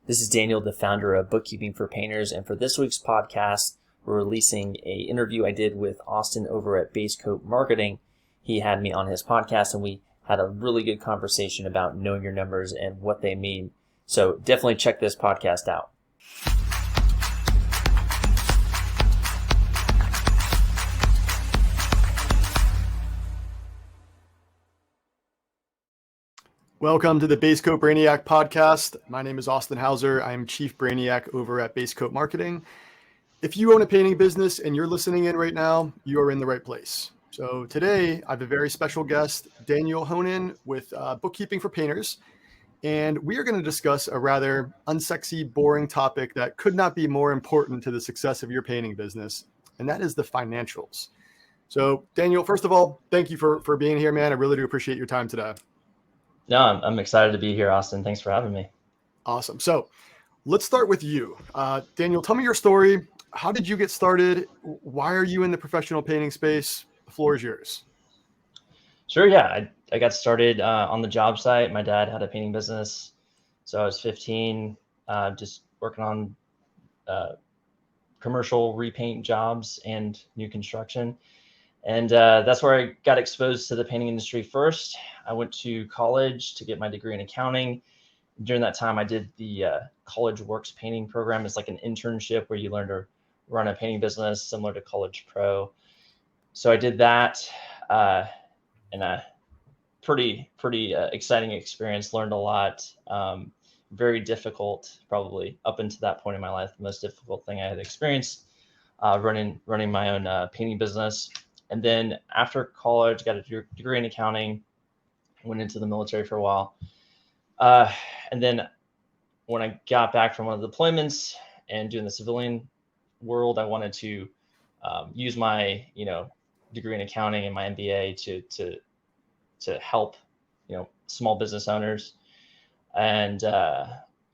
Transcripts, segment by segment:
This is Daniel, the founder of Bookkeeping for Painters, and for this week's podcast, we're releasing an interview I did with Austin over at BaseCoat Marketing. He had me on his podcast, and we had a really good conversation about knowing your numbers and what they mean. So definitely check this podcast out. Welcome to the BaseCoat Brainiac podcast. My name is Austin Hauser. I am Chief Brainiac over at BaseCoat Marketing. If you own a painting business and you're listening in right now, you are in the right place. So today I have a very special guest, Daniel Honan with Bookkeeping for Painters. And we are going to discuss a rather unsexy, boring topic that could not be more important to the success of your painting business. And that is the financials. So Daniel, first of all, thank you for being here, man. I really do appreciate your time today. No, I'm excited to be here, Austin. Thanks for having me. Awesome. So let's start with you. Daniel, tell me your story. How did you get started? Why are you in the professional painting space? The floor is yours. Sure, yeah. I got started on the job site. My dad had a painting business. So I was 15, just working on commercial repaint jobs and new construction. And that's where I got exposed to the painting industry first. I went to college to get my degree in accounting. During that time, I did the College Works painting program. It's like an internship where you learn to run a painting business similar to College Pro. So I did that in a pretty exciting experience, learned a lot. Very difficult, probably up until that point in my life, the most difficult thing I had experienced, running my own painting business. And then after college, got a degree in accounting, went into the military for a while. And then when I got back from one of the deployments and doing the civilian world, I wanted to use my, degree in accounting and my MBA to help, small business owners. And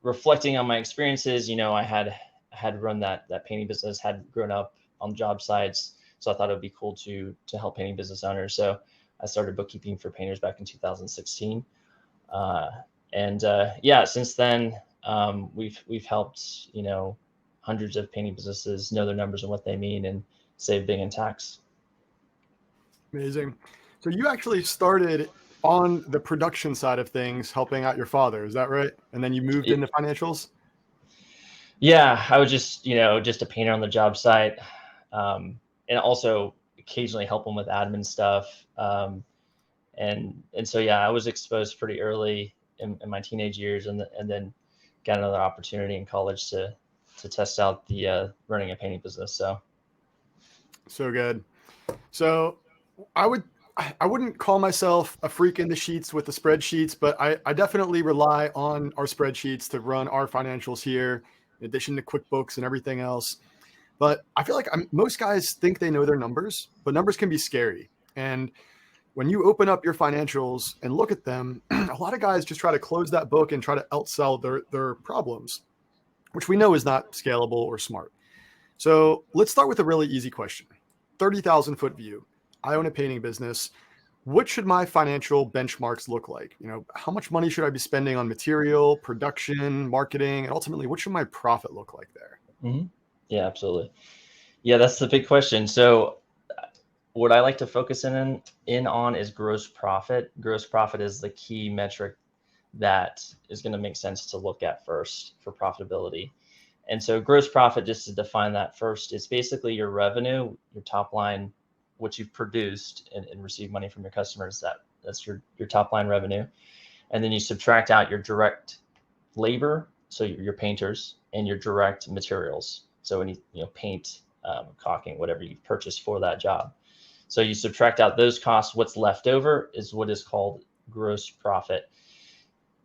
reflecting on my experiences, I had run that painting business, had grown up on job sites. So I thought it would be cool to help painting business owners. So I started Bookkeeping for Painters back in 2016. Since then, we've helped, hundreds of painting businesses know their numbers and what they mean and save big in tax. Amazing. So you actually started on the production side of things, helping out your father. Is that right? And then you moved into financials? Yeah, I was just a painter on the job site. And also occasionally help them with admin stuff. And so, I was exposed pretty early in my teenage years and then got another opportunity in college to test out the running a painting business. So good. So I wouldn't call myself a freak in the sheets with the spreadsheets, but I definitely rely on our spreadsheets to run our financials here, in addition to QuickBooks and everything else. But I feel like most guys think they know their numbers, but numbers can be scary. And when you open up your financials and look at them, a lot of guys just try to close that book and try to outsell their problems, which we know is not scalable or smart. So let's start with a really easy question. 30,000 foot view. I own a painting business. What should my financial benchmarks look like? How much money should I be spending on material, production, marketing, and ultimately, what should my profit look like there? Mm-hmm. Yeah, absolutely. Yeah, that's the big question. So what I like to focus in on is gross profit. Gross profit is the key metric that is going to make sense to look at first for profitability. And so gross profit, just to define that first, is basically your revenue, your top line, what you've produced and received money from your customers. That's your top line revenue. And then you subtract out your direct labor, so your painters, and your direct materials. So any paint, caulking, whatever you've purchased for that job. So you subtract out those costs. What's left over is what is called gross profit.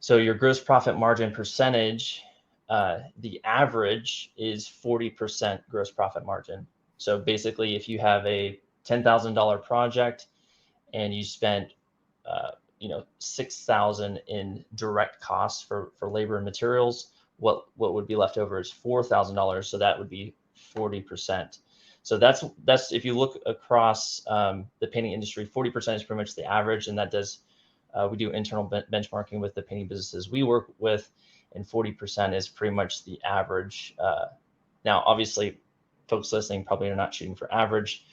So your gross profit margin percentage, the average is 40% gross profit margin. So basically, if you have a $10,000 project and you spent $6,000 in direct costs for labor and materials, what would be left over is $4,000. So that would be 40%. So that's if you look across the painting industry, 40% is pretty much the average, and that does we do internal benchmarking with the painting businesses we work with, and 40% is pretty much the average. Now, obviously, folks listening probably are not shooting for average.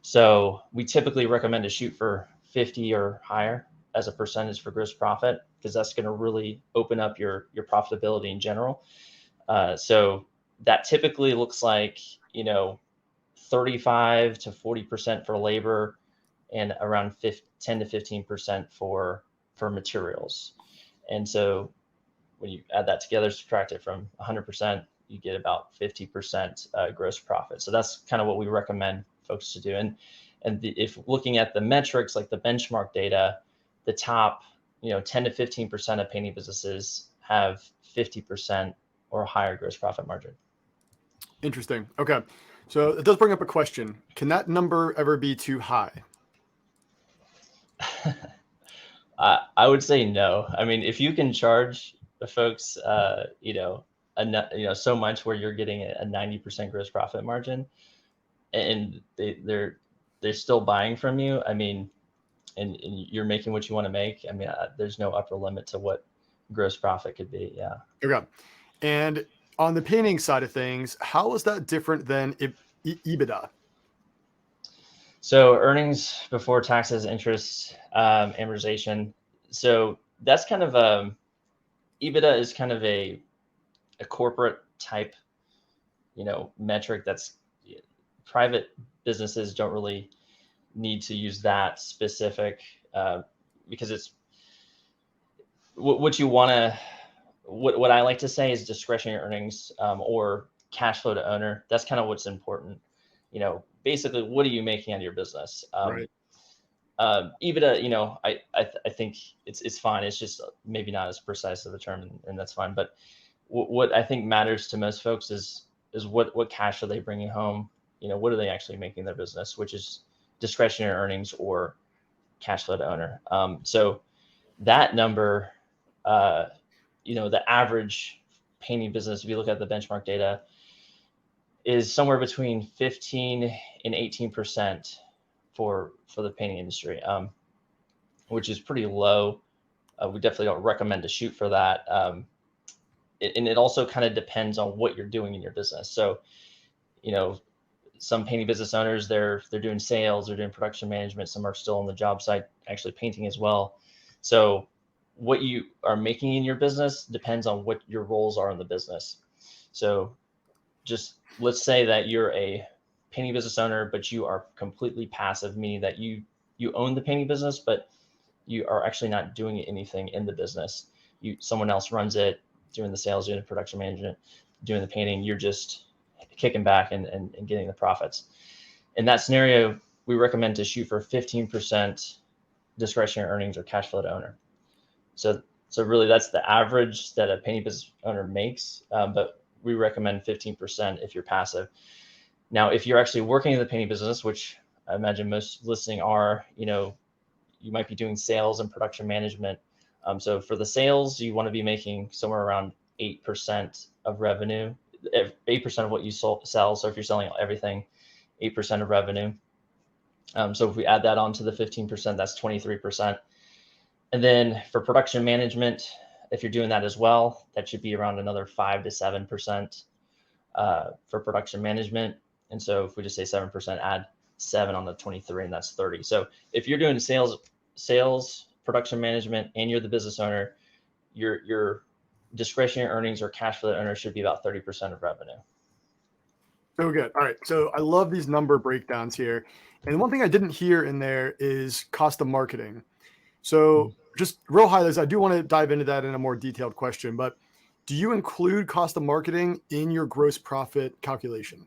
So we typically recommend to shoot for 50 or higher as a percentage for gross profit, because that's going to really open up your profitability in general. So that typically looks like, 35 to 40% for labor and around 10 to 15% for materials. And so when you add that together, subtract it from 100%, you get about 50% gross profit. So that's kind of what we recommend folks to do. And if looking at the metrics, like the benchmark data, the top 10 to 15% of painting businesses have 50% or higher gross profit margin. Interesting. Okay. So it does bring up a question. Can that number ever be too high? I would say no. I mean, if you can charge the folks, so much where you're getting a 90% gross profit margin, and they're still buying from you, I mean, and you're making what you want to make, I mean, there's no upper limit to what gross profit could be. Yeah. Okay. And on the painting side of things, how is that different than EBITDA? So earnings before taxes, interest, amortization. So that's kind of EBITDA is kind of a corporate type, metric that's private businesses don't really need to use that specific, because it's what you want to, what I like to say is discretionary earnings, or cash flow to owner. That's kind of what's important. Basically, what are you making out of your business? Right. EBITDA, I think it's fine. It's just maybe not as precise of a term, and that's fine. But what I think matters to most folks is what cash are they bringing home? What are they actually making in their business, which is discretionary earnings or cash flow to owner. So that number, the average painting business, if you look at the benchmark data, is somewhere between 15 and 18% for the painting industry, which is pretty low. We definitely don't recommend to shoot for that. And it also kind of depends on what you're doing in your business. So, some painting business owners, they're doing sales, they're doing production management. Some are still on the job site, actually painting as well. So what you are making in your business depends on what your roles are in the business. So just let's say that you're a painting business owner, but you are completely passive, meaning that you own the painting business, but you are actually not doing anything in the business. Someone else runs it, doing the sales, doing the production management, doing the painting. You're just kicking back and getting the profits. In that scenario, we recommend to shoot for 15% discretionary earnings or cash flow to owner. So really that's the average that a painting business owner makes, but we recommend 15% if you're passive. Now, if you're actually working in the painting business, which I imagine most listening are, you might be doing sales and production management. So for the sales, you want to be making somewhere around 8% of revenue, 8% of what you sell. So if you're selling everything, 8% of revenue. So if we add that on to the 15%, that's 23%. And then for production management, if you're doing that as well, that should be around another 5 to 7% for production management. And so if we just say 7%, add 7 on the 23, and that's 30. So if you're doing sales, production management, and you're the business owner, your discretionary earnings or cash flow owner should be about 30% of revenue. So good. All right. So I love these number breakdowns here. And one thing I didn't hear in there is cost of marketing. So just real highlights, I do want to dive into that in a more detailed question, but do you include cost of marketing in your gross profit calculation?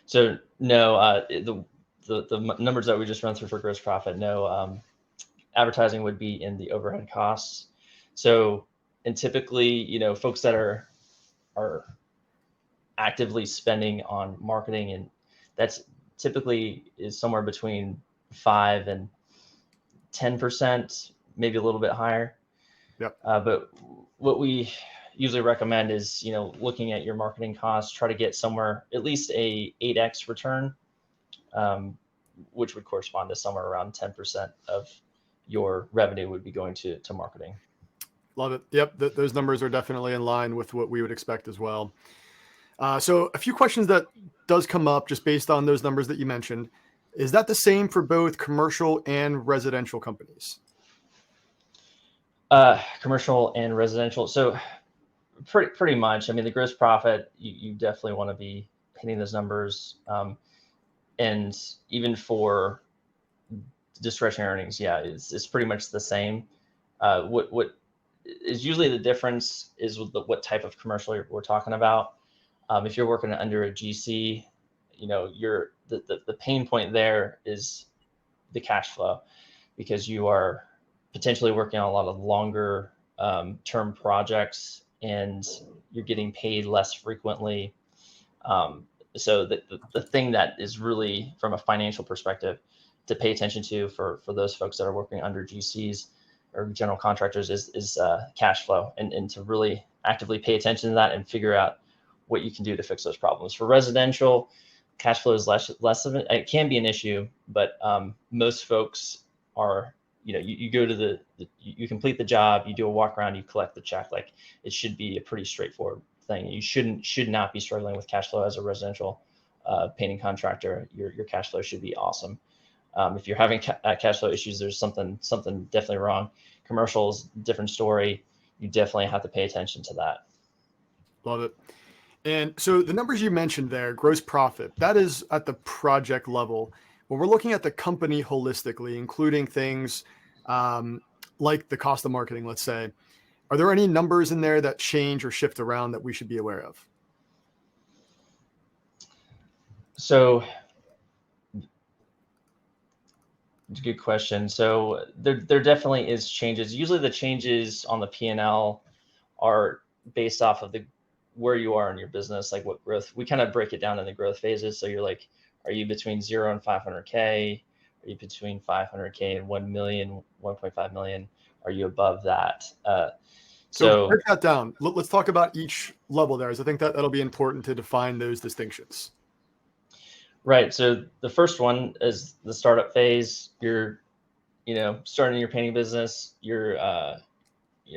So no, the numbers that we just run through for gross profit, no. Advertising would be in the overhead costs. So, and typically, folks that are actively spending on marketing, and that's typically is somewhere between 5 and 10%, maybe a little bit higher. Yep. But what we usually recommend is, looking at your marketing costs, try to get somewhere at least a 8x return, which would correspond to somewhere around 10% of your revenue would be going to marketing. Love it. Yep. Those numbers are definitely in line with what we would expect as well. So a few questions that does come up just based on those numbers that you mentioned. Is that the same for both commercial and residential companies? Commercial and residential. So pretty much. I mean, the gross profit, you definitely want to be hitting those numbers. And even for discretionary earnings, yeah, it's pretty much the same. What is usually the difference is with what type of commercial we're talking about. If you're working under a GC, the pain point there is the cash flow, because you are potentially working on a lot of longer term projects, and you're getting paid less frequently. So the thing that is really, from a financial perspective, to pay attention to for those folks that are working under GCs or general contractors is cash flow, and to really actively pay attention to that and figure out what you can do to fix those problems. For residential, cash flow is less of it can be an issue, but most folks are, you go to you complete the job, you do a walk around, you collect the check. Like, it should be a pretty straightforward thing. You should not be struggling with cash flow as a residential painting contractor. Your cash flow should be awesome. If you're having cash flow issues, there's something definitely wrong. Commercials, different story. You definitely have to pay attention to that. Love it. And so the numbers you mentioned there, gross profit, that is at the project level. When we're looking at the company holistically, including things like the cost of marketing, let's say, are there any numbers in there that change or shift around that we should be aware of? So it's a good question. So there definitely is changes. Usually the changes on the P&L are based off of where you are in your business, like what growth. We kind of break it down in the growth phases. So you're like, are you between 0 and 500K? Are you between 500K and 1 million, 1.5 million? Are you above that? So break that down. Let's talk about each level there, as I think that'll be important to define those distinctions. Right. So the first one is the startup phase. You're, starting your painting business. You're,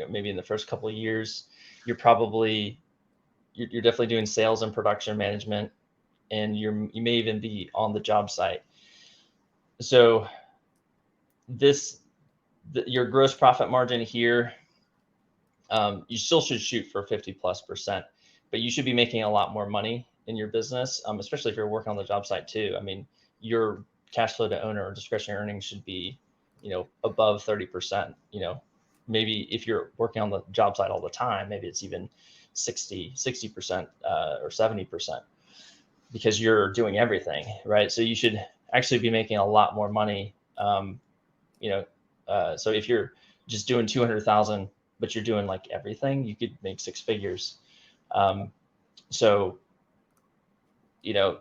maybe in the first couple of years, you're definitely doing sales and production management, and you may even be on the job site. So your gross profit margin here, you still should shoot for 50+%, but you should be making a lot more money in your business, especially if you're working on the job site too. I mean, your cash flow to owner or discretionary earnings should be, above 30%. Maybe if you're working on the job site all the time, maybe it's even 60% or 70%, because you're doing everything, right? So you should actually be making a lot more money. So if you're just doing 200,000, but you're doing like everything, you could make 6 figures. So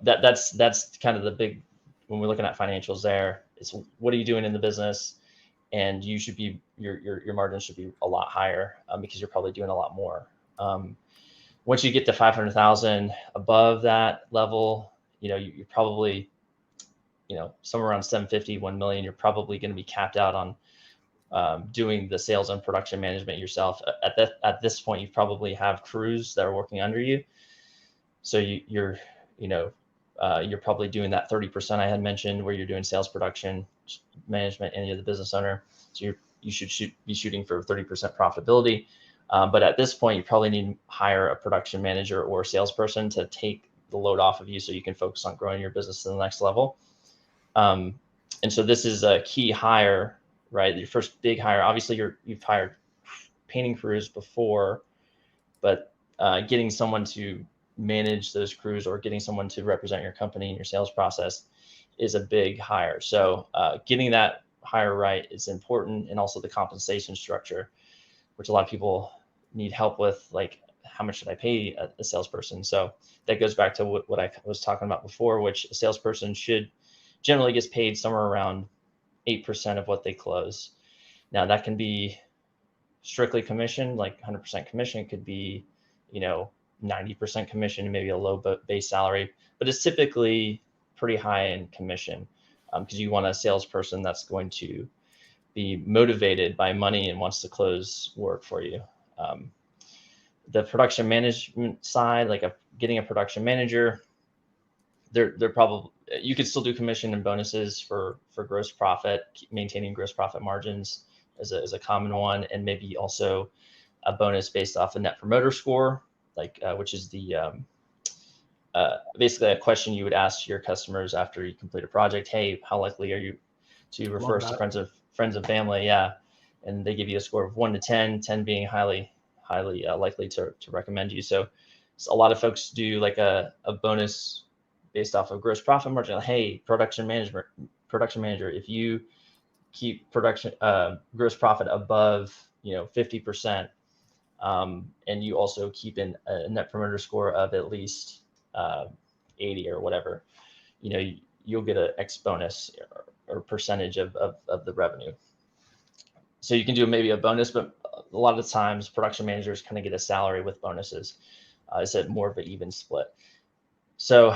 that's kind of the big, when we're looking at financials there, it's what are you doing in the business, and you should be, your margin should be a lot higher, because you're probably doing a lot more. Once you get to 500,000, above that level, you're probably, somewhere around 750, 1 million, you're probably going to be capped out on doing the sales and production management yourself. At this point, you probably have crews that are working under you. So you're probably doing that 30% I had mentioned, where you're doing sales, production, management, and you're the business owner. So you should be shooting for 30% profitability. But at this point, you probably need to hire a production manager or a salesperson to take the load off of you, so you can focus on growing your business to the next level. And so this is a key hire, right? Your first big hire. Obviously, you've hired painting crews before, but getting someone to manage those crews, or getting someone to represent your company in your sales process, is a big hire. So getting that hire right is important, and also the compensation structure, which a lot of people need help with, like, how much should I pay a salesperson? So that goes back to what I was talking about before, which a salesperson generally gets paid somewhere around 8% of what they close. Now that can be strictly commission, like 100% commission. It could be, 90% commission and maybe a low base salary, but it's typically pretty high in commission, because you want a salesperson that's going to be motivated by money and wants to close work for you. The production management side, like getting a production manager, they're probably, you could still do commission and bonuses for gross profit, maintaining gross profit margins as a common one, and maybe also a bonus based off a net promoter score, like which is the basically a question you would ask your customers after you complete a project. Hey, how likely are you to refer us to friends and family? Yeah, and they give you a score of 1 to 10, 10 being highly likely to recommend you. So a lot of folks do like a bonus based off of gross profit margin. Hey, production manager, if you keep production gross profit above 50%, and you also keep in a net promoter score of at least 80 or whatever, you'll get a X bonus or percentage of the revenue. So you can do maybe a bonus, but a lot of the times production managers kind of get a salary with bonuses. It's more of an even split. So,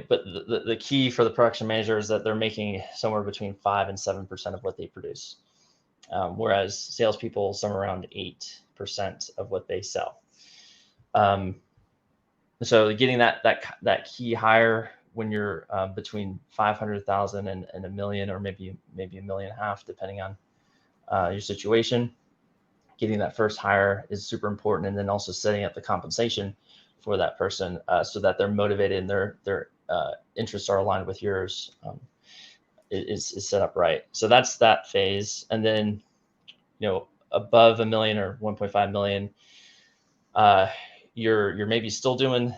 but the key for the production manager is that they're making somewhere between 5 and 7% of what they produce, whereas salespeople somewhere around 8% of what they sell. So getting that key hire when you're between 500,000 and $1 million, or maybe $1.5 million, depending on your situation. Getting that first hire is super important, and then also setting up the compensation for that person so that they're motivated and their interests are aligned with yours. Is set up right. So that's that phase, and then above $1 million or 1.5 million, you're maybe still doing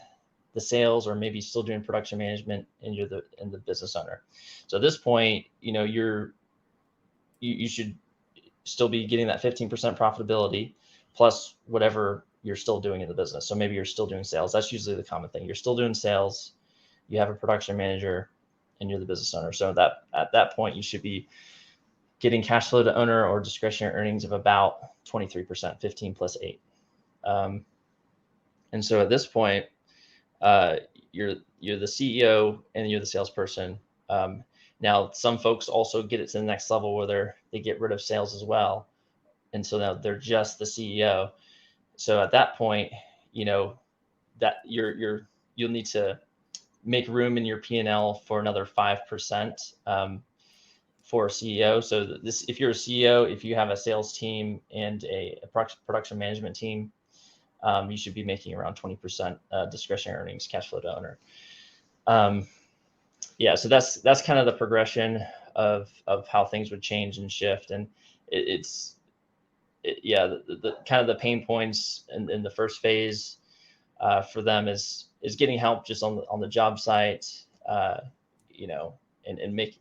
the sales, or maybe still doing production management, and you're the business owner. So at this point, you should still be getting that 15% profitability plus whatever you're still doing in the business. So maybe you're still doing sales. That's usually the common thing. You're still doing sales, you have a production manager, and you're the business owner. So that at that point, you should be getting cash flow to owner or discretionary earnings of about 23%, 15 plus 8. And so at this point, you're the CEO and you're the salesperson. Now, some folks also get it to the next level where they get rid of sales as well, and so now they're just the CEO. So at that point, that you'll need to make room in your P&L for another 5% for a CEO. So if you're a CEO, if you have a sales team and a production management team, you should be making around 20% discretionary earnings, cash flow to owner. Yeah, so that's kind of the progression of how things would change and shift, and the kind of the pain points in the first phase for them is getting help just on the job site, and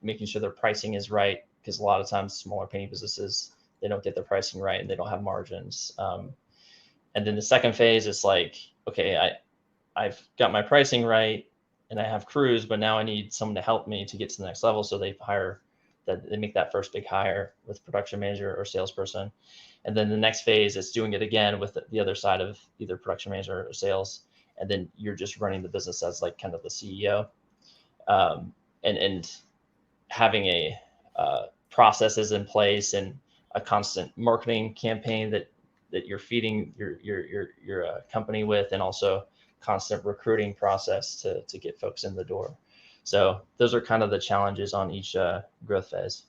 making sure their pricing is right, because a lot of times smaller painting businesses, they don't get their pricing right and they don't have margins. And then the second phase is like, okay, I've got my pricing right and I have crews, but now I need someone to help me to get to the next level. So they make that first big hire with production manager or salesperson. And then the next phase is doing it again with the other side of either production manager or sales. And then you're just running the business as like kind of the CEO, and having a processes in place and a constant marketing campaign that you're feeding your company with, and also constant recruiting process to get folks in the door. So those are kind of the challenges on each growth phase.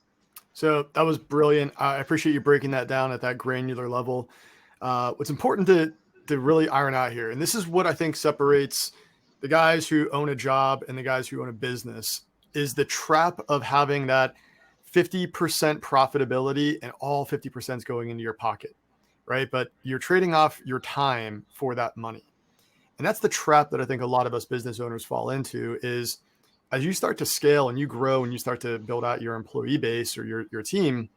So that was brilliant. I appreciate you breaking that down at that granular level. What's important to really iron out here, and this is what I think separates the guys who own a job and the guys who own a business, is the trap of having that 50% profitability and all 50% is going into your pocket, right? But you're trading off your time for that money. And that's the trap that I think a lot of us business owners fall into, is as you start to scale and you grow and you start to build out your employee base or your team,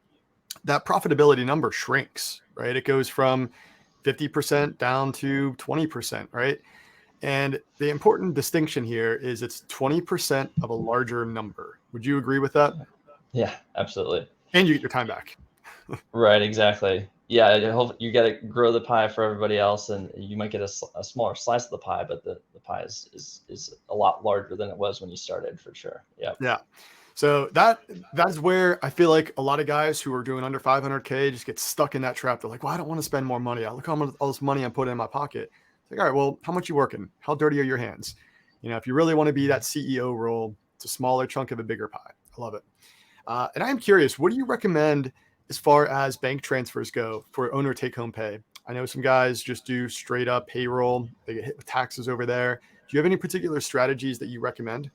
that profitability number shrinks, right? It goes from 50% down to 20%, right? And the important distinction here is it's 20% of a larger number. Would you agree with that? Yeah, absolutely. And you get your time back. Right, exactly. Yeah, you got to grow the pie for everybody else, and you might get a smaller slice of the pie, but the pie is a lot larger than it was when you started, for sure. Yeah. Yeah. So that's where I feel like a lot of guys who are doing under 500K just get stuck in that trap. They're like, well, I don't want to spend more money. I look how much all this money I'm putting in my pocket. It's like, all right, well, how much you working? How dirty are your hands? If you really want to be that CEO role, it's a smaller chunk of a bigger pie. I love it. And I am curious, what do you recommend as far as bank transfers go for owner take-home pay? I know some guys just do straight up payroll. They get hit with taxes over there. Do you have any particular strategies that you recommend?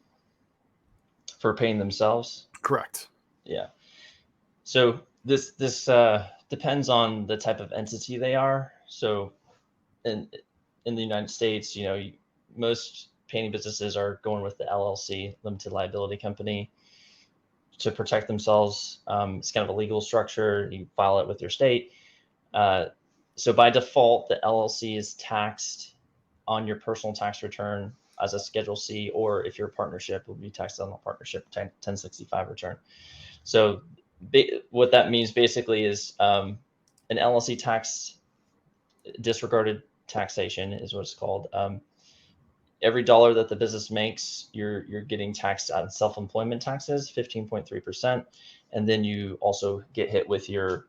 For paying themselves? Correct. Yeah. So this depends on the type of entity they are. So in the United States, most painting businesses are going with the LLC, limited liability company, to protect themselves. It's kind of a legal structure. You file it with your state. So by default, the LLC is taxed on your personal tax return as a Schedule C, or if you're a partnership, it will be taxed on a partnership 1065 return. So what that means basically is an LLC tax, disregarded taxation is what it's called. Every dollar that the business makes, you're getting taxed on self-employment taxes, 15.3%, and then you also get hit with your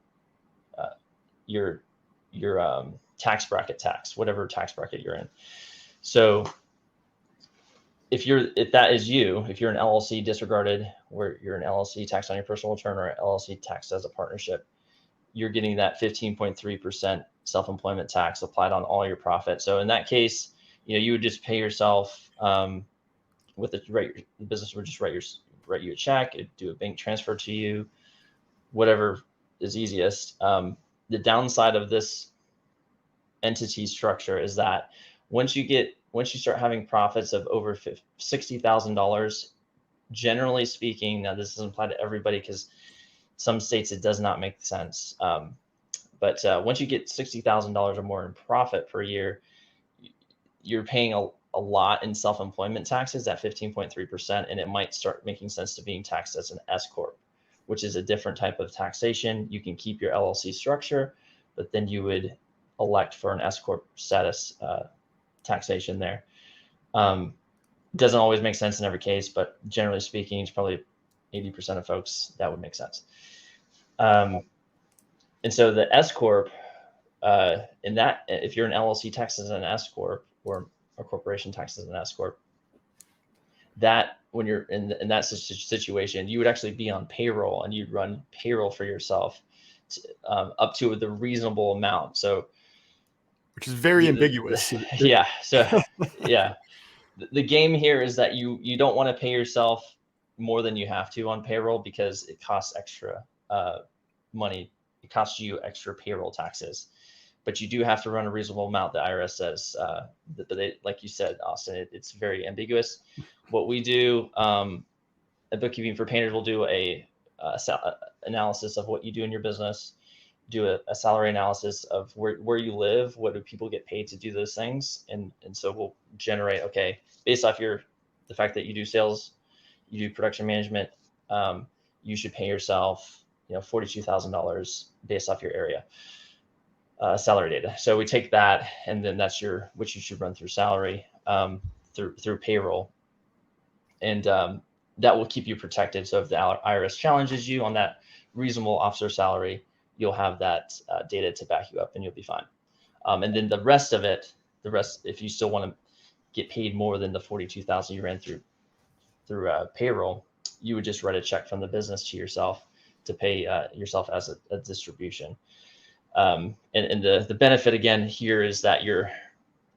tax bracket tax, whatever tax bracket you're in. So if that is you, if you're an LLC disregarded, where you're an LLC taxed on your personal return or LLC taxed as a partnership, you're getting that 15.3% self-employment tax applied on all your profit. So in that case, you would just pay yourself with the business would just write you a check, do a bank transfer to you, whatever is easiest. The downside of this entity structure is that once you start having profits of over $60,000, generally speaking, now this doesn't apply to everybody because some states it does not make sense. But once you get $60,000 or more in profit per year, you're paying a lot in self-employment taxes at 15.3%, and it might start making sense to being taxed as an S corp, which is a different type of taxation. You can keep your LLC structure, but then you would elect for an S corp status taxation there. Doesn't always make sense in every case, but generally speaking, it's probably 80% of folks that would make sense. And so the S corp, in that, if you're an LLC taxed as an S corp, or a corporation taxed as an S corp, that when you're in that situation, you would actually be on payroll, and you'd run payroll for yourself up to the reasonable amount. So, which is very ambiguous. Yeah. So, yeah, the game here is that you don't want to pay yourself more than you have to on payroll, because it costs extra money. It costs you extra payroll taxes, but you do have to run a reasonable amount. The IRS says, but like you said, Austin, it's very ambiguous. What we do at Bookkeeping for Painters, we'll do a analysis of what you do in your business, do a salary analysis of where you live, what do people get paid to do those things, and so we'll generate, okay, based off the fact that you do sales, you do production management, you should pay yourself $42,000 based off your area salary data. So we take that, and then that's which you should run through salary, through payroll, and that will keep you protected. So if the IRS challenges you on that reasonable officer salary, you'll have that data to back you up, and you'll be fine. And then the rest, if you still want to get paid more than the 42,000 you ran through payroll, you would just write a check from the business to yourself to pay yourself as a distribution. And the benefit again here is that the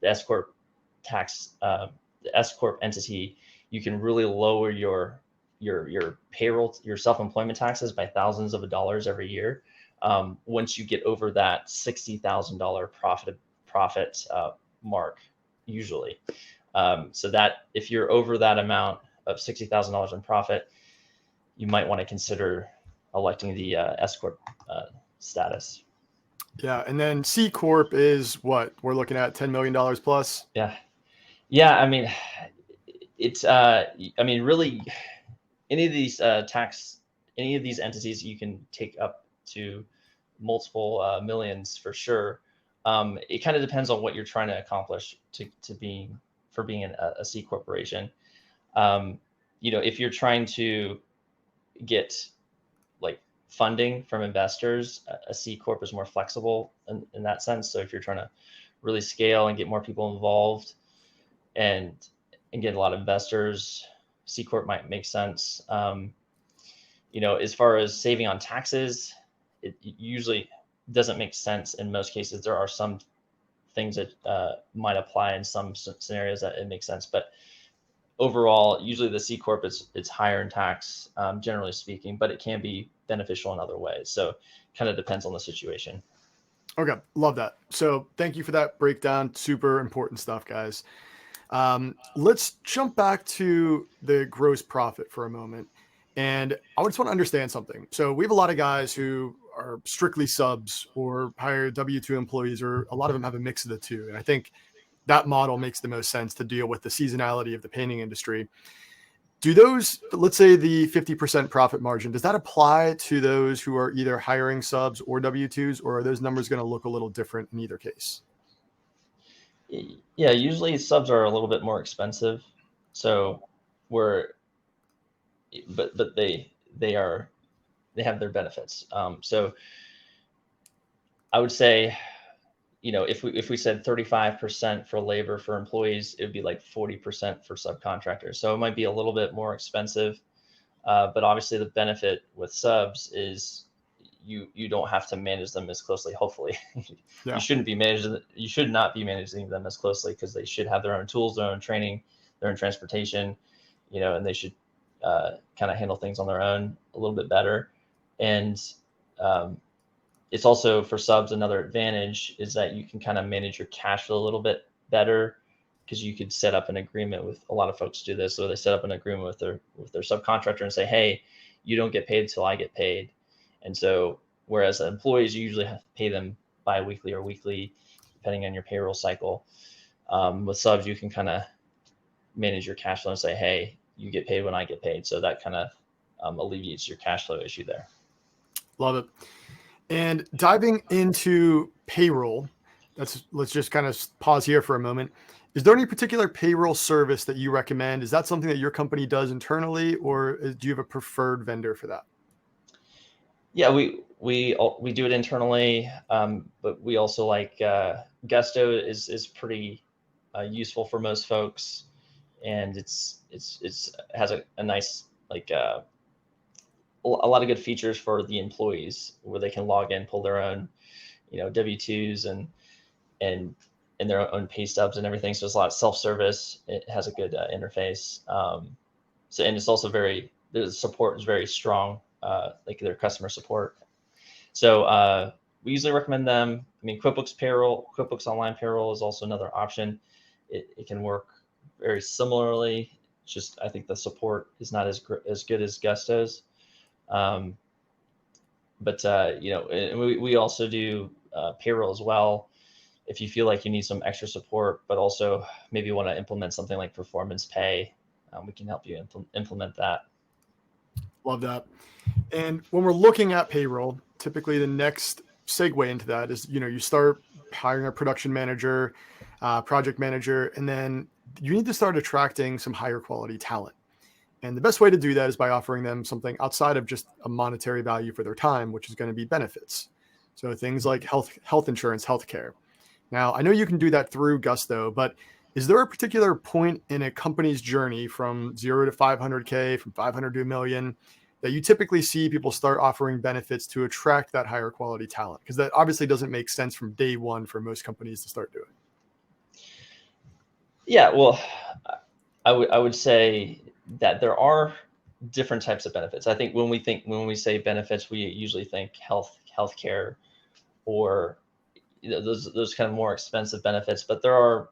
S corp tax, the S corp entity, you can really lower your payroll, your self-employment taxes by thousands of dollars every year. Once you get over that $60,000 profit mark, usually. So that if you're over that amount of $60,000 in profit, you might want to consider electing the S corp status. Yeah, and then C corp is what we're looking at, $10 million plus. Yeah. I mean, it's really, any of these entities, you can take up to multiple millions for sure. It kind of depends on what you're trying to accomplish for being a C corporation. If you're trying to get like funding from investors, a C corp is more flexible in that sense. So if you're trying to really scale and get more people involved and get a lot of investors, C corp might make sense. As far as saving on taxes, it usually doesn't make sense in most cases. There are some things that might apply in some scenarios that it makes sense, but overall, usually the C corp it's higher in tax, generally speaking, but it can be beneficial in other ways. So, kind of depends on the situation. Okay, love that. So, thank you for that breakdown. Super important stuff, guys. Let's jump back to the gross profit for a moment. And I just want to understand something. So we have a lot of guys who are strictly subs or hire W-2 employees, or a lot of them have a mix of the two. And I think that model makes the most sense to deal with the seasonality of the painting industry. Do those, let's say the 50% profit margin, does that apply to those who are either hiring subs or W-2s, or are those numbers going to look a little different in either case? Yeah, usually subs are a little bit more expensive. So but they have their benefits. So I would say, if we said 35% for labor for employees, it would be like 40% for subcontractors. So it might be a little bit more expensive, but obviously the benefit with subs is you don't have to manage them as closely. Hopefully, Yeah. You should not be managing them as closely, because they should have their own tools, their own training, their own transportation, and they should kind of handle things on their own a little bit better. And it's also, for subs, another advantage is that you can kind of manage your cash flow a little bit better, because you could set up an agreement with, a lot of folks do this, so they set up an agreement with their subcontractor and say, hey, you don't get paid until I get paid. And so, whereas employees, you usually have to pay them bi-weekly or weekly, depending on your payroll cycle. With subs, you can kind of manage your cash flow and say, hey, you get paid when I get paid. So that kind of alleviates your cash flow issue there. Love it. And diving into payroll, let's just kind of pause here for a moment. Is there any particular payroll service that you recommend? Is that something that your company does internally, or do you have a preferred vendor for that? Yeah, we do it internally, but we also like Gusto is pretty useful for most folks, and it's has a nice, like a lot of good features for the employees, where they can log in, pull their own W-2s and their own pay stubs and everything. So it's a lot of self-service. It has a good interface. And it's also the support is very strong, like their customer support. So we usually recommend them. I mean, QuickBooks Online Payroll is also another option. It can work very similarly. Just, I think the support is not as good as Gusto's. But we also do payroll as well, if you feel like you need some extra support, but also maybe want to implement something like performance pay. We can help you implement that. Love that. And when we're looking at payroll, typically the next segue into that is, you start hiring a production manager, project manager, and then you need to start attracting some higher quality talent. And the best way to do that is by offering them something outside of just a monetary value for their time, which is going to be benefits. So things like health insurance, healthcare. Now, I know you can do that through Gusto, but is there a particular point in a company's journey from 0 to 500K, from 500 to a million, that you typically see people start offering benefits to attract that higher quality talent? Because that obviously doesn't make sense from day one for most companies to start doing. Yeah, well, I would say that there are different types of benefits. I think when we say benefits, we usually think healthcare, or those kind of more expensive benefits. But there are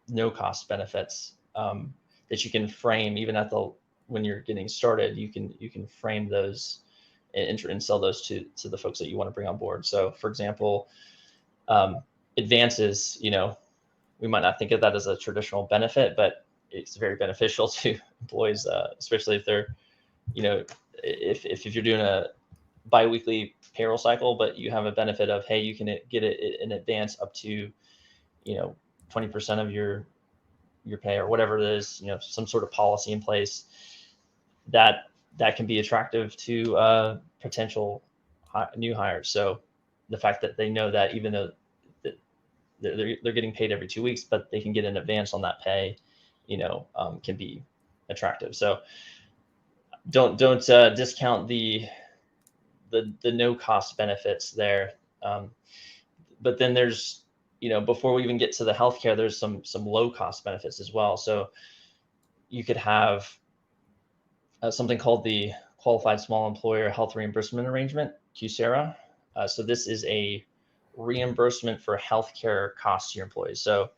no cost benefits that you can frame even when you're getting started. You can frame those and sell those to the folks that you want to bring on board. So, for example, advances, we might not think of that as a traditional benefit, but it's very beneficial to employees, especially if they're, if you're doing a biweekly payroll cycle, but you have a benefit of, hey, you can get it in advance up to, 20% of your pay, or whatever it is, some sort of policy in place that that can be attractive to potential new hires. So the fact that they know that even though they're getting paid every 2 weeks, but they can get an advance on that pay, can be attractive. So don't discount the no cost benefits there. But then there's, before we even get to the healthcare, there's some low cost benefits as well. So you could have something called the Qualified Small Employer Health Reimbursement Arrangement, QSERA. So this is a reimbursement for healthcare costs to your employees. So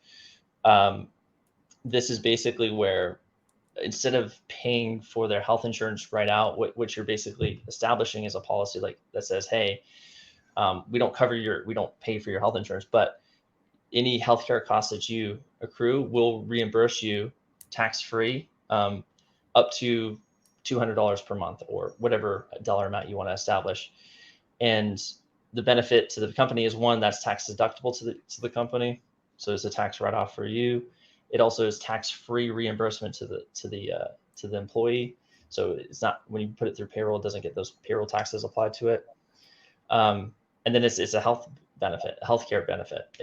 this is basically where, instead of paying for their health insurance right out, what you're basically establishing is a policy like that says, hey, we don't pay for your health insurance, but any healthcare costs that you accrue will reimburse you tax-free up to $200 per month or whatever dollar amount you want to establish. And the benefit to the company is, one, that's tax deductible to the company, so it's a tax write-off for you. It also is tax-free reimbursement to the employee. So it's not, when you put it through payroll, it doesn't get those payroll taxes applied to it. And then it's a healthcare benefit.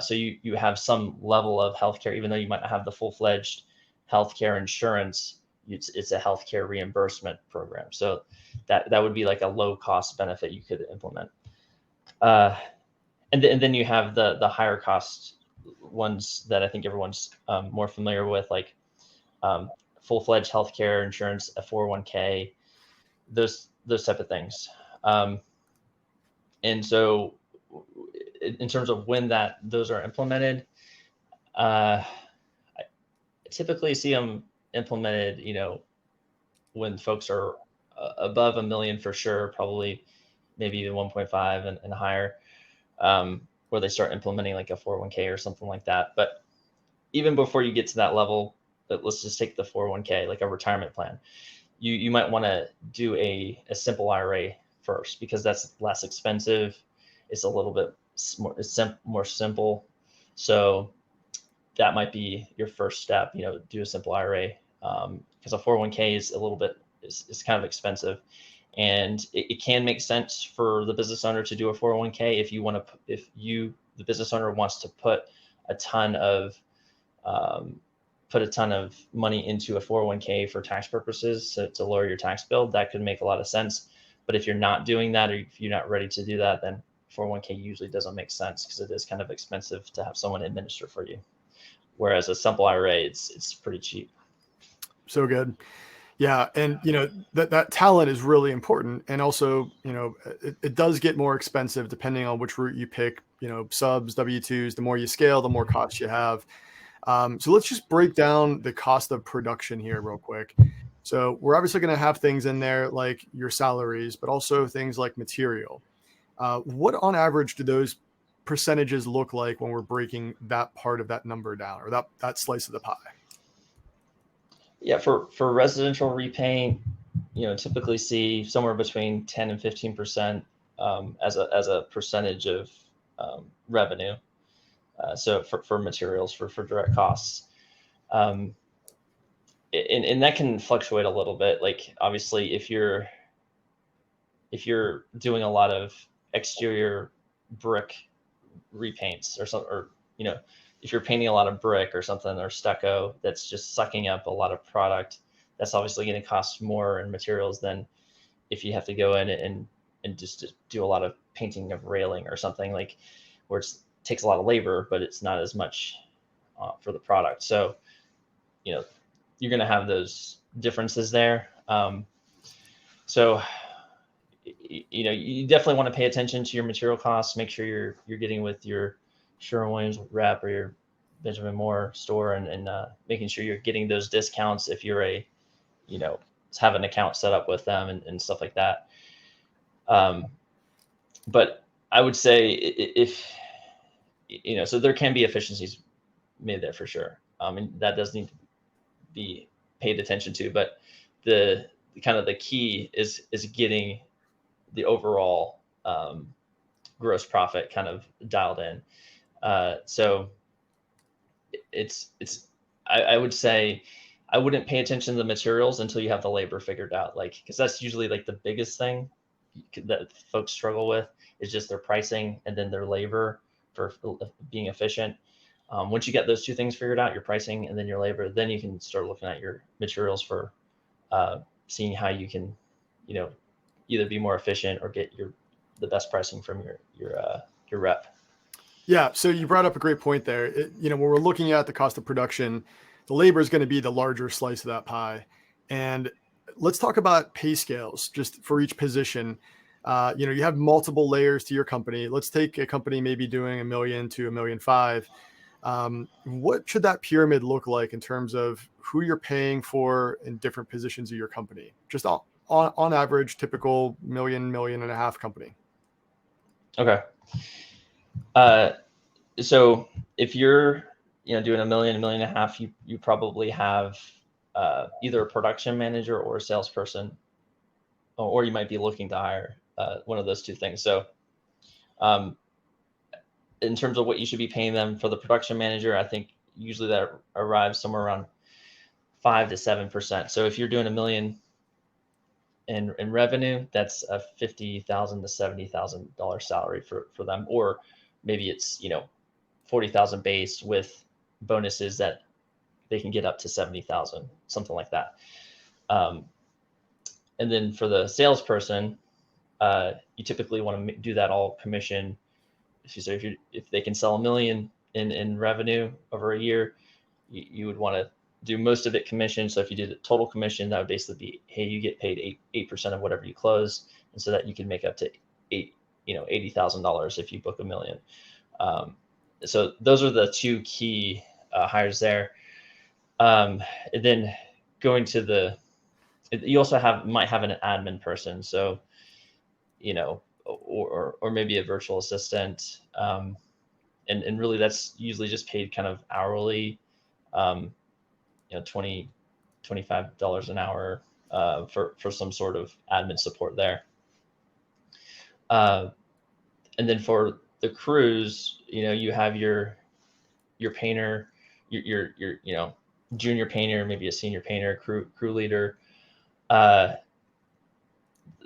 So you have some level of healthcare, even though you might not have the full-fledged healthcare insurance. It's a healthcare reimbursement program. So that would be like a low-cost benefit you could implement. And then you have the higher cost ones that I think everyone's more familiar with, like full-fledged healthcare insurance, a 401k, those type of things. And so in terms of when those are implemented, I typically see them implemented, when folks are above $1 million for sure, probably maybe even 1.5 and higher, where they start implementing like a 401k or something like that. But even before you get to that level, let's just take the 401k, like a retirement plan. You might want to do a simple IRA first, because that's less expensive. It's a little bit more simple. So that might be your first step, do a simple IRA, because a 401k is a little bit, is kind of expensive. And it can make sense for the business owner to do a 401k if the business owner wants to put a ton of money into a 401k for tax purposes, to lower your tax bill. That could make a lot of sense. But if you're not doing that, or if you're not ready to do that, then 401k usually doesn't make sense, because it is kind of expensive to have someone administer for you. Whereas a simple IRA, it's pretty cheap. So good. Yeah. And, that talent is really important. And also, it does get more expensive depending on which route you pick, subs, W-2s, the more you scale, the more costs you have. So let's just break down the cost of production here real quick. So we're obviously going to have things in there like your salaries, but also things like material. What on average do those percentages look like when we're breaking that part of that number down, or that slice of the pie? Yeah, for residential repaint, typically see somewhere between 10 and 15% as a percentage of revenue. So for materials, for direct costs, and that can fluctuate a little bit. Like, obviously, if you're doing a lot of exterior brick repaints or something, or if you're painting a lot of brick or something, or stucco, that's just sucking up a lot of product, that's obviously going to cost more in materials than if you have to go in and just do a lot of painting of railing or something, like where it takes a lot of labor, but it's not as much for the product. So you're going to have those differences there. So you definitely want to pay attention to your material costs. Make sure you're getting with your Sherwin-Williams rep or your Benjamin Moore store, and making sure you're getting those discounts if you're have an account set up with them and stuff like that. But I would say if so there can be efficiencies made there for sure. And that does need to be paid attention to. But the kind of the key is getting the overall gross profit kind of dialed in. So I would say I wouldn't pay attention to the materials until you have the labor figured out, like, because that's usually like the biggest thing that folks struggle with is just their pricing and then their labor for being efficient. Once you get those two things figured out, your pricing and then your labor, then you can start looking at your materials for seeing how you can, either be more efficient or get the best pricing from your rep. Yeah. So you brought up a great point there. When we're looking at the cost of production, the labor is going to be the larger slice of that pie. And let's talk about pay scales just for each position. You have multiple layers to your company. Let's take a company maybe doing $1 million to $1.5 million. What should that pyramid look like in terms of who you're paying for in different positions of your company? Just on average, typical $1 million, $1.5 million company. Okay. So if you're, doing $1 million, $1.5 million, you probably have either a production manager or a salesperson, or you might be looking to hire one of those two things. So in terms of what you should be paying them for the production manager, I think usually that arrives somewhere around 5 to 7%. So if you're doing $1 million in revenue, that's a $50,000 to $70,000 salary for them, or maybe it's 40,000 base with bonuses that they can get up to 70,000, something like that. And then for the salesperson, you typically want to do that all commission. So if they can sell $1 million in revenue over a year, you would want to do most of it commission. So if you did a total commission, that would basically be, hey, you get paid 8% of whatever you close, and so that you can make up to $80,000 if you book $1 million. So those are the two key hires there. And then going to you also might have an admin person. So, or maybe a virtual assistant. And really that's usually just paid kind of hourly, $20, $25 an hour for some sort of admin support there. And then for the crews, you have your painter, your junior painter, maybe a senior painter, crew leader.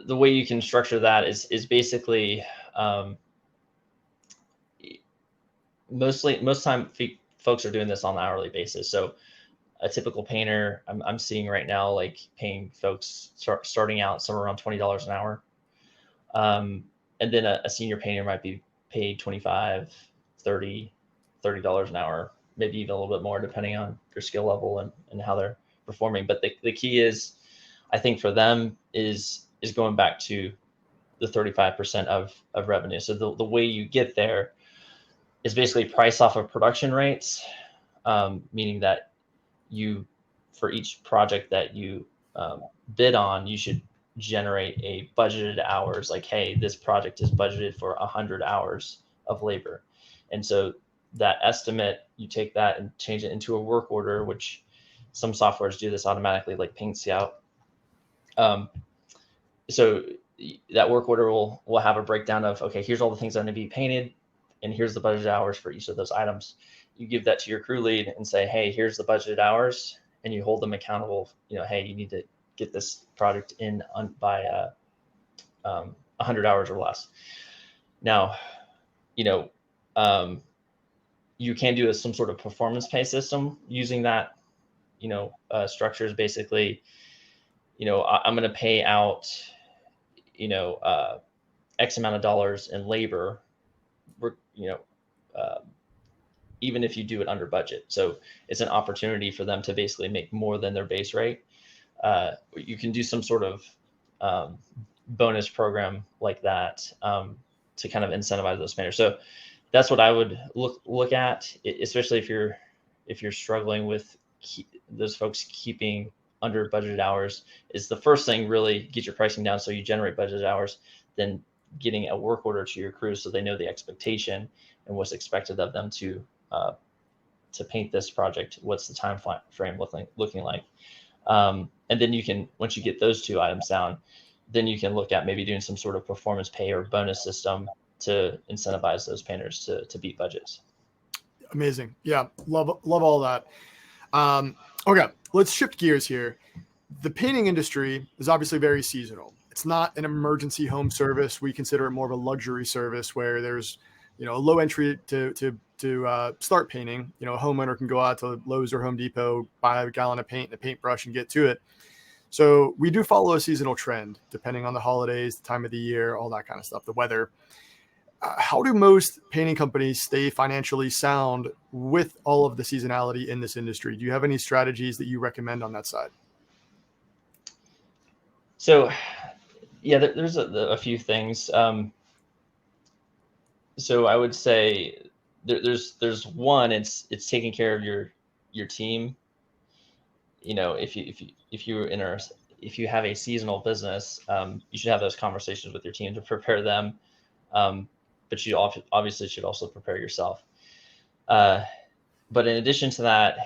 The way you can structure that is basically most time folks are doing this on an hourly basis. So a typical painter, I'm seeing right now, like paying folks starting out somewhere around $20 an hour. And then a senior painter might be paid $25, $30 an hour, maybe even a little bit more depending on their skill level and how they're performing. But the key is, I think for them is going back to the 35% of revenue. So the way you get there is basically price off of production rates, meaning that for each project that you bid on, you should generate a budgeted hours, like, hey, this project is budgeted for 100 hours of labor. And so that estimate, you take that and change it into a work order, which some softwares do this automatically, like PaintScout. So that work order will have a breakdown of, okay, here's all the things that need to be painted, and here's the budgeted hours for each of those items. You give that to your crew lead and say, hey, here's the budgeted hours, and you hold them accountable. Hey, you need to get this project in by 100 hours or less. Now, you can do some sort of performance pay system using that. Structure is basically, I'm going to pay out, X amount of dollars in labor, even if you do it under budget. So it's an opportunity for them to basically make more than their base rate. You can do some sort of bonus program like that to kind of incentivize those painters. So that's what I would look at, especially if you're struggling with those folks keeping under budgeted hours. Is the first thing, really get your pricing down so you generate budgeted hours, then getting a work order to your crew so they know the expectation and what's expected of them to paint this project. What's the time frame looking like? And then you can, once you get those two items down, then you can look at maybe doing some sort of performance pay or bonus system to incentivize those painters to beat budgets. Amazing. Yeah. Love all that. Okay, let's shift gears here. The painting industry is obviously very seasonal. It's not an emergency home service. We consider it more of a luxury service where there's, a low entry to start painting. A homeowner can go out to Lowe's or Home Depot, buy a gallon of paint and a paintbrush and get to it. So we do follow a seasonal trend depending on the holidays, the time of the year, all that kind of stuff, the weather. How do most painting companies stay financially sound with all of the seasonality in this industry? Do you have any strategies that you recommend on that side? So, yeah, there's a few things. So I would say there's one. It's taking care of your team. If you have a seasonal business, you should have those conversations with your team to prepare them. But you obviously should also prepare yourself. But in addition to that,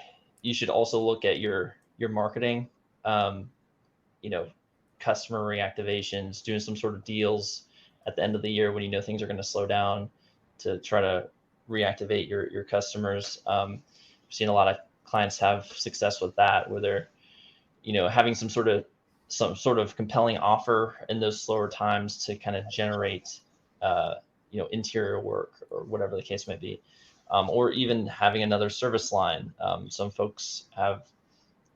you should also look at your marketing. You know, customer reactivations, doing some sort of deals at the end of the year when things are going to slow down to try to reactivate your customers. I've seen a lot of clients have success with that, where they're having some sort of compelling offer in those slower times to kind of generate interior work or whatever the case may be, or even having another service line. Some folks have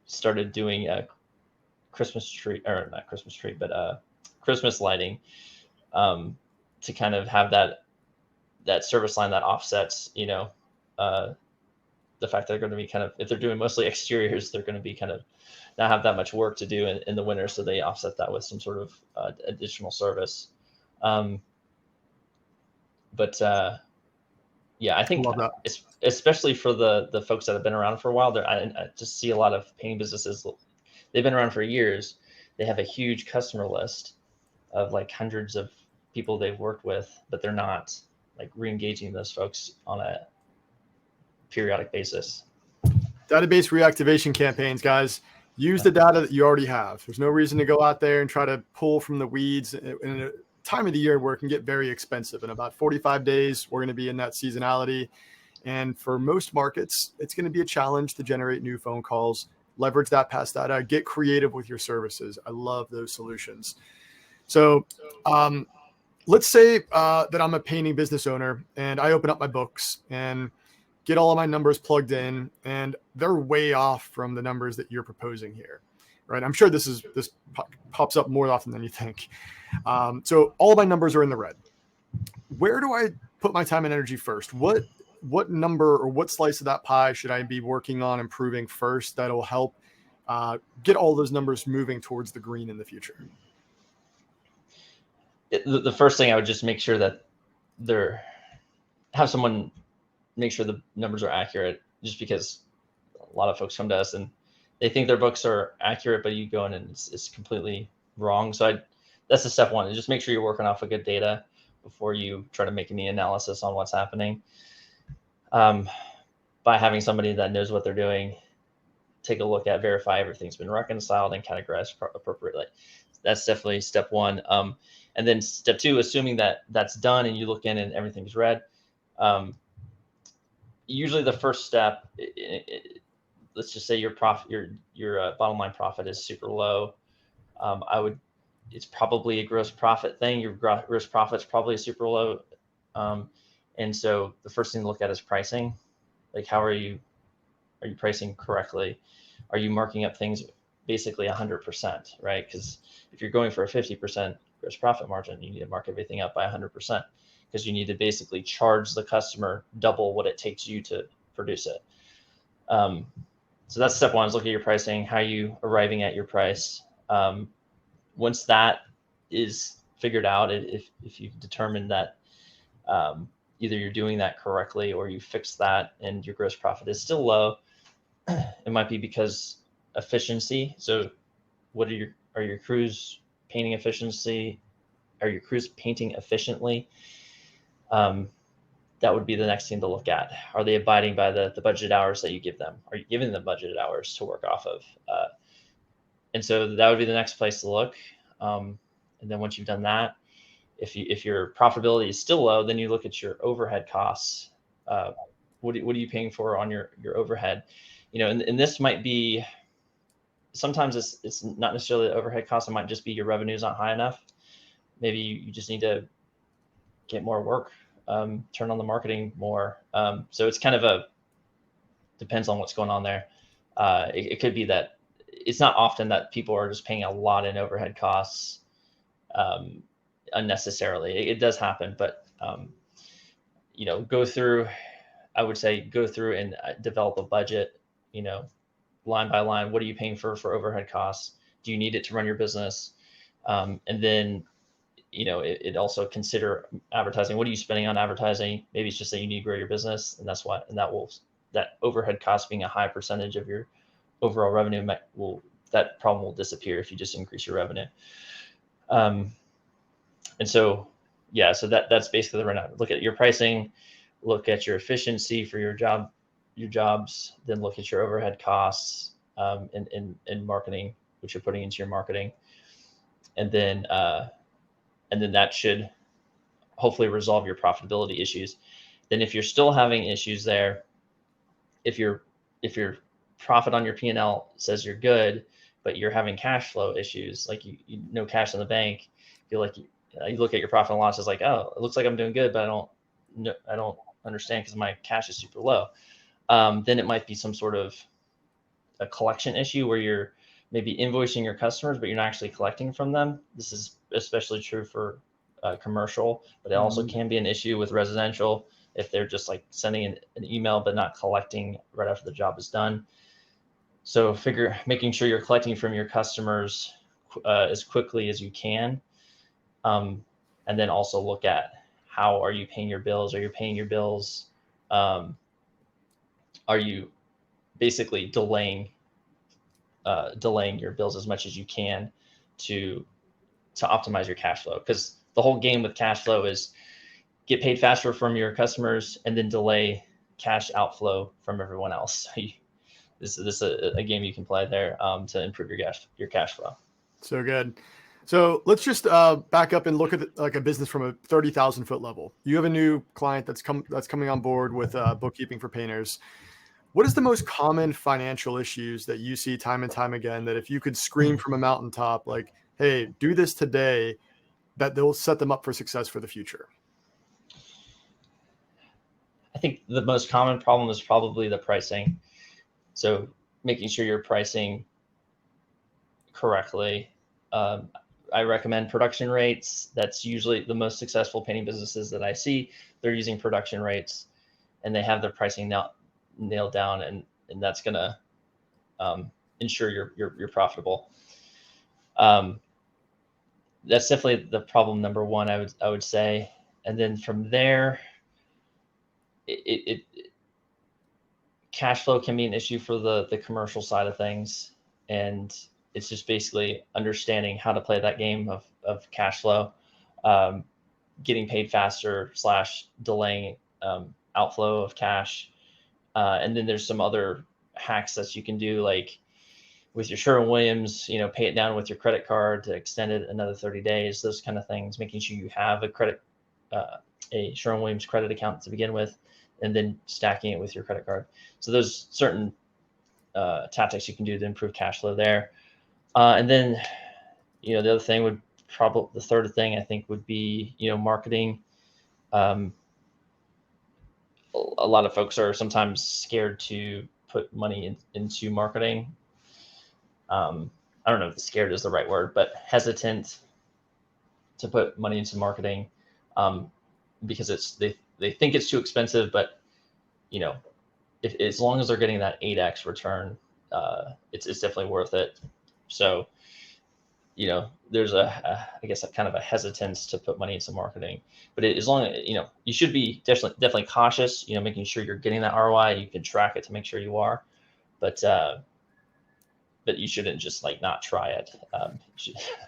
started doing a Christmas tree, or not Christmas tree, but Christmas lighting, to kind of have that service line that offsets the fact that they're going to be kind of, if they're doing mostly exteriors, they're going to be kind of not have that much work to do in the winter, so they offset that with some sort of additional service. Yeah, I think especially for the folks that have been around for a while, I just see a lot of painting businesses. They've been around for years. They have a huge customer list of like hundreds of people they've worked with, but they're not like re-engaging those folks on a periodic basis. Database reactivation campaigns, guys. Use the data that you already have. There's no reason to go out there and try to pull from the weeds in a time of the year where it can get very expensive. In about 45 days, we're going to be in that seasonality. And for most markets, it's going to be a challenge to generate new phone calls. Leverage that past data. Get creative with your services. I love those solutions. So let's say that I'm a painting business owner and I open up my books and get all of my numbers plugged in, and they're way off from the numbers that you're proposing here, right? I'm sure this pops up more often than you think. So all of my numbers are in the red. Where do I put my time and energy first? What number or what slice of that pie should I be working on improving first that'll help get all those numbers moving towards the green in the future? The first thing I would just make sure that have someone make sure the numbers are accurate, just because a lot of folks come to us and they think their books are accurate, but you go in and it's completely wrong. So that's the step one, is just make sure you're working off of good data before you try to make any analysis on what's happening. By having somebody that knows what they're doing, take a look at, verify everything's been reconciled and categorized appropriately. That's definitely step one. And then step two, assuming that that's done and you look in and everything's red, usually the first step, let's just say your bottom line profit is super low. It's probably a gross profit thing. Your gross profit's probably super low. And so the first thing to look at is pricing. Like, how are you pricing correctly? Are you marking up things basically 100%, right? Because if you're going for a 50% gross profit margin, you need to mark everything up by 100%, because you need to basically charge the customer double what it takes you to produce it. So that's step one, is look at your pricing. How are you arriving at your price? Once that is figured out, if you've determined that either you're doing that correctly or you fix that and your gross profit is still low, it might be because efficiency. So are your crews painting efficiency? Are your crews painting efficiently? That would be the next thing to look at. Are they abiding by the budget hours that you give them? Are you giving them budgeted hours to work off of? And so that would be the next place to look. And then once you've done that, if your profitability is still low, then you look at your overhead costs. What are you paying for on your overhead? and this might be, sometimes it's not necessarily the overhead cost. It might just be your revenue's not high enough. Maybe you just need to get more work, turn on the marketing more. So it's kind of depends on what's going on there. It could be that it's not often that people are just paying a lot in overhead costs unnecessarily. It does happen, but I would say go through and develop a budget, line by line. What are you paying for overhead costs? Do you need it to run your business? And then, it also consider advertising. What are you spending on advertising? Maybe it's just that you need to grow your business, and that overhead cost being a high percentage of your overall revenue that problem will disappear if you just increase your revenue. And so, so that's basically the rundown. Look at your pricing, look at your efficiency for your jobs, then look at your overhead costs in marketing, which you're putting into your marketing, and then that should hopefully resolve your profitability issues. Then if you're still having issues there, if your profit on your P&L says you're good, but you're having cash flow issues, like you no cash in the bank, feel like you look at your profit and loss as like, oh, it looks like I'm doing good, but I don't understand because my cash is super low. Then it might be some sort of a collection issue where you're maybe invoicing your customers, but you're not actually collecting from them. This is especially true for commercial, but it also can be an issue with residential if they're just like sending an email but not collecting right after the job is done. So making sure you're collecting from your customers as quickly as you can. And then also look at how are you paying your bills? Are you paying your bills? Are you basically delaying your bills as much as you can to optimize your cash flow? Because the whole game with cash flow is get paid faster from your customers and then delay cash outflow from everyone else. This is a game you can play there to improve your cash flow. So good. So let's just back up and look at like a business from a 30,000 foot level. You have a new client that's coming on board with bookkeeping for painters. What is the most common financial issues that you see time and time again that if you could scream from a mountaintop, like, hey, do this today, that they'll set them up for success for the future? I think the most common problem is probably the pricing. So making sure you're pricing correctly. I recommend production rates. That's usually the most successful painting businesses that I see. They're using production rates and they have their pricing nailed down, and that's going to ensure you're profitable. That's definitely the problem number one, I would say. And then from there, cash flow can be an issue for the commercial side of things, and it's just basically understanding how to play that game of cash flow, getting paid faster / delaying outflow of cash. And then there's some other hacks that you can do, like with your Sherwin-Williams, pay it down with your credit card to extend it another 30 days, those kind of things, making sure you have a Sherwin-Williams credit account to begin with, and then stacking it with your credit card. So there's certain tactics you can do to improve cash flow there. And then, the other thing the third thing I think would be, marketing. A lot of folks are sometimes scared to put money into marketing. I don't know if scared is the right word, but hesitant to put money into marketing because they think it's too expensive, but if as long as they're getting that 8x return, it's definitely worth it. So, there's I guess a kind of a hesitance to put money into marketing, but as long as, you should be definitely cautious, making sure you're getting that ROI. You can track it to make sure you are, but you shouldn't just like not try it.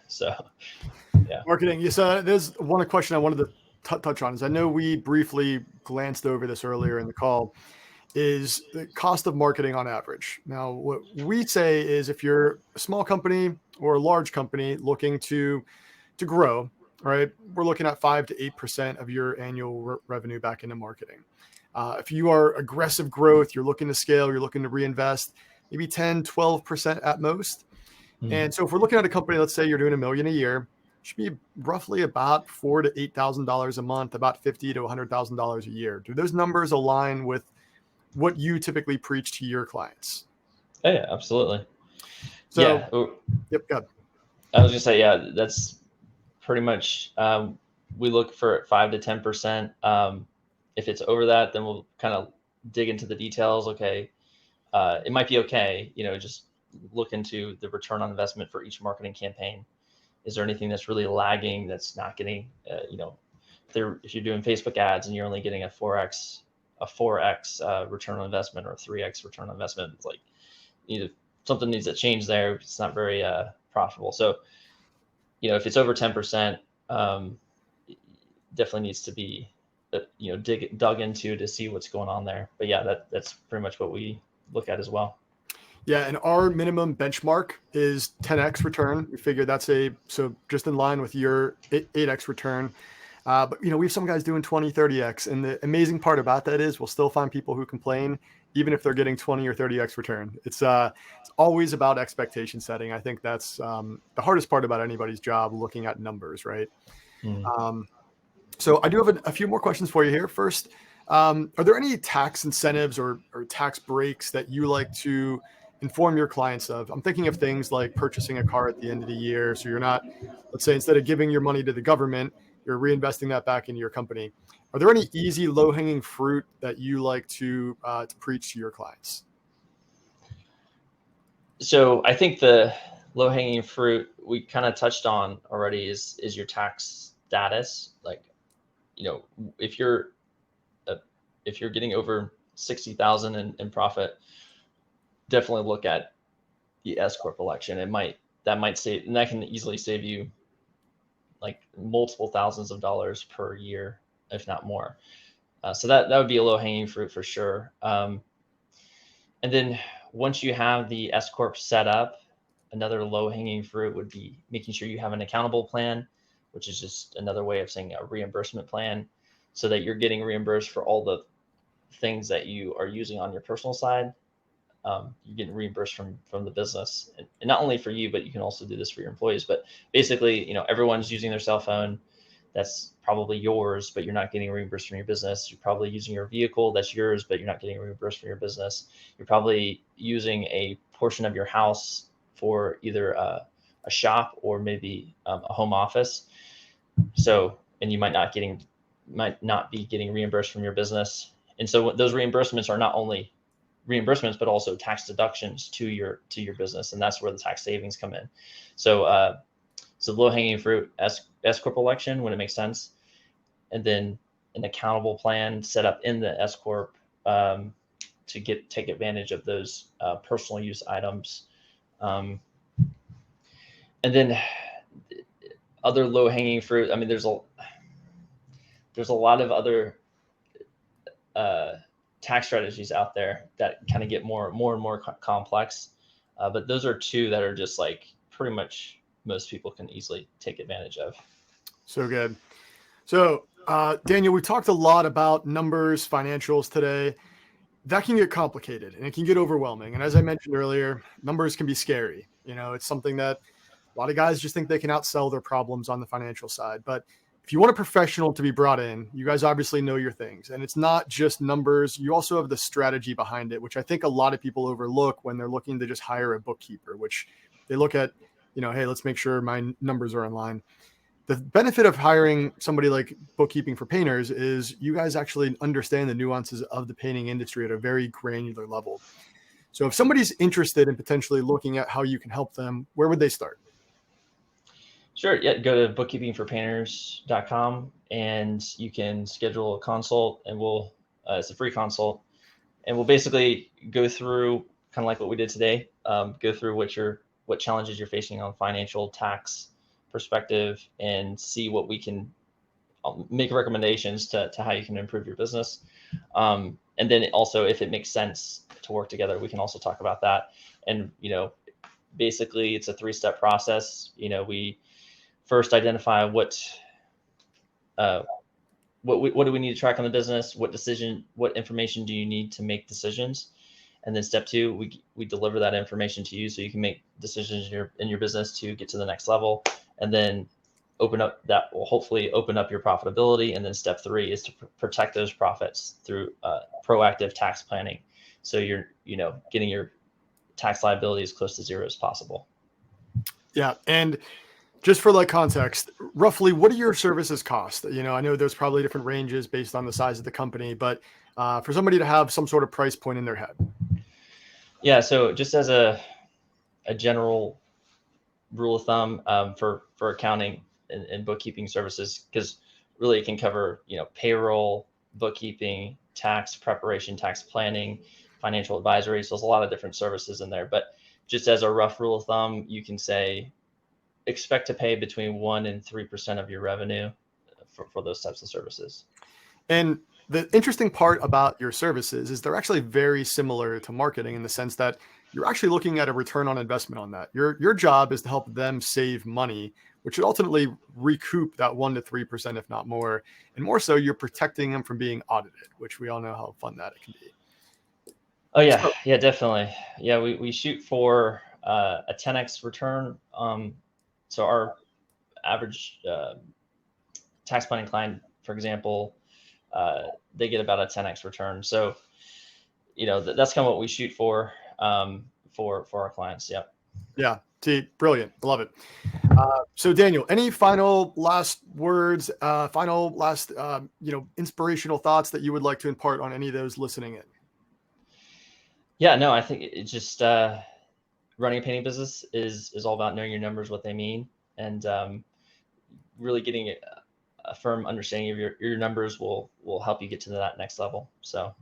So, yeah. Marketing. Yes. There's one question I wanted to touch on is I know we briefly glanced over this earlier in the call, is the cost of marketing on average. Now, what we say is if you're a small company or a large company looking to grow, right, we're looking at 5 to 8% of your annual revenue back into marketing. If you are aggressive growth, you're looking to scale, you're looking to reinvest, maybe 10, 12% at most. And so if we're looking at a company, let's say you're doing $1 million a year, it should be roughly about $4,000 to $8,000 a month, about $50,000 to $100,000 a year. Do those numbers align with what you typically preach to your clients? Oh, yeah, absolutely. So, Yeah. yep, go ahead. I was gonna say, yeah, that's pretty much, we look for 5 to 10%. If it's over that, then we'll kind of dig into the details. Okay. It might be okay, just look into the return on investment for each marketing campaign. Is there anything that's really lagging that's not getting, if you're doing Facebook ads and you're only getting a 4x return on investment, or a 3x return on investment, it's like something needs to change there. It's not very profitable. So, if it's over 10%, definitely needs to be, dug into to see what's going on there. But yeah, that's pretty much what we look at as well. Yeah, and our minimum benchmark is 10x return. We figure that's so just in line with your 8x return. But we have some guys doing 20, 30x. And the amazing part about that is we'll still find people who complain, even if they're getting 20 or 30x return. It's always about expectation setting. I think that's the hardest part about anybody's job, looking at numbers, right? So I do have a few more questions for you here. First, are there any tax incentives or tax breaks that you like to inform your clients of? I'm thinking of things like purchasing a car at the end of the year. So you're not, let's say, instead of giving your money to the government, you're reinvesting that back into your company. Are there any easy low-hanging fruit that you like to preach to your clients? So I think the low-hanging fruit we kind of touched on already is your tax status. Like, if you're getting over 60,000 in profit, definitely look at the S corp election. That might save, and that can easily save you like multiple thousands of dollars per year, if not more. So that would be a low hanging fruit for sure. And then once you have the S corp set up, another low hanging fruit would be making sure you have an accountable plan, which is just another way of saying a reimbursement plan, so that you're getting reimbursed for all the things that you are using on your personal side. You're getting reimbursed from the business, and not only for you, but you can also do this for your employees. But basically, everyone's using their cell phone. That's probably yours, but you're not getting reimbursed from your business. You're probably using your vehicle that's yours, but you're not getting reimbursed from your business. You're probably using a portion of your house for either a shop or maybe a home office. So, and you might not be getting reimbursed from your business. And so those reimbursements are not only reimbursements, but also tax deductions to your business, and that's where the tax savings come in. So, low hanging fruit, S corp election when it makes sense, and then an accountable plan set up in the S corp to take advantage of those personal use items, and then other low hanging fruit. I mean, there's a lot of other tax strategies out there that kind of get more and more complex, but those are two that are just like pretty much most people can easily take advantage of. So good. So Daniel, we talked a lot about numbers, financials today. That can get complicated and it can get overwhelming. And as I mentioned earlier, numbers can be scary. It's something that a lot of guys just think they can outsell their problems on the financial side. But if you want a professional to be brought in, you guys obviously know your things. And it's not just numbers. You also have the strategy behind it, which I think a lot of people overlook when they're looking to just hire a bookkeeper, which they look at, hey, let's make sure my numbers are in line. The benefit of hiring somebody like Bookkeeping for Painters is you guys actually understand the nuances of the painting industry at a very granular level. So if somebody's interested in potentially looking at how you can help them, where would they start? Sure. Yeah. Go to bookkeepingforpainters.com and you can schedule a consult, and it's a free consult, and we'll basically go through kind of like what we did today, go through what challenges you're facing on financial tax perspective, and see what we can make recommendations to how you can improve your business. And then also, if it makes sense to work together, we can also talk about that. And, basically it's a 3-step process. We first identify what what do we need to track on the business? What information do you need to make decisions? And then step two, we deliver that information to you so you can make decisions in your business to get to the next level. And then that will hopefully open up your profitability. And then step three is to protect those profits through proactive tax planning. So you're, getting your tax liability as close to zero as possible. Yeah. And just for like context, roughly what do your services cost? I know there's probably different ranges based on the size of the company, but for somebody to have some sort of price point in their head. Yeah. So just as a general rule of thumb, for accounting and bookkeeping services, because really it can cover, payroll, bookkeeping, tax preparation, tax planning, financial advisory. So there's a lot of different services in there, but just as a rough rule of thumb, you can say, expect to pay between 1% and 3% of your revenue for those types of services. And the interesting part about your services is they're actually very similar to marketing in the sense that you're actually looking at a return on investment on that. Your job is to help them save money, which should ultimately recoup that 1% to 3%, if not more. And more so, you're protecting them from being audited, which we all know how fun that it can be. Oh yeah, yeah, definitely. Yeah, we shoot for a 10x return. So our average tax planning client, for example, they get about a 10x return. So, that's kind of what we shoot for our clients. Yep. Yeah. Brilliant. I love it. So Daniel, any final last words, inspirational thoughts that you would like to impart on any of those listening in? Yeah, no, I think it's just running a painting business is all about knowing your numbers, what they mean, and really getting a firm understanding of your numbers will help you get to that next level. So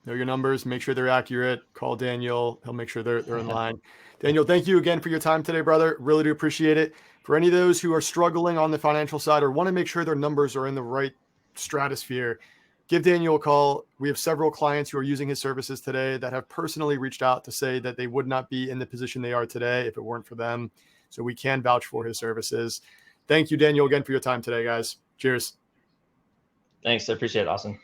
know your numbers, make sure they're accurate. Call Daniel. He'll make sure they're in line. Daniel, thank you again for your time today, brother. Really do appreciate it. For any of those who are struggling on the financial side or want to make sure their numbers are in the right stratosphere, give Daniel a call. We have several clients who are using his services today that have personally reached out to say that they would not be in the position they are today if it weren't for them. So we can vouch for his services. Thank you, Daniel, again for your time today, guys. Cheers. Thanks. I appreciate it, Austin.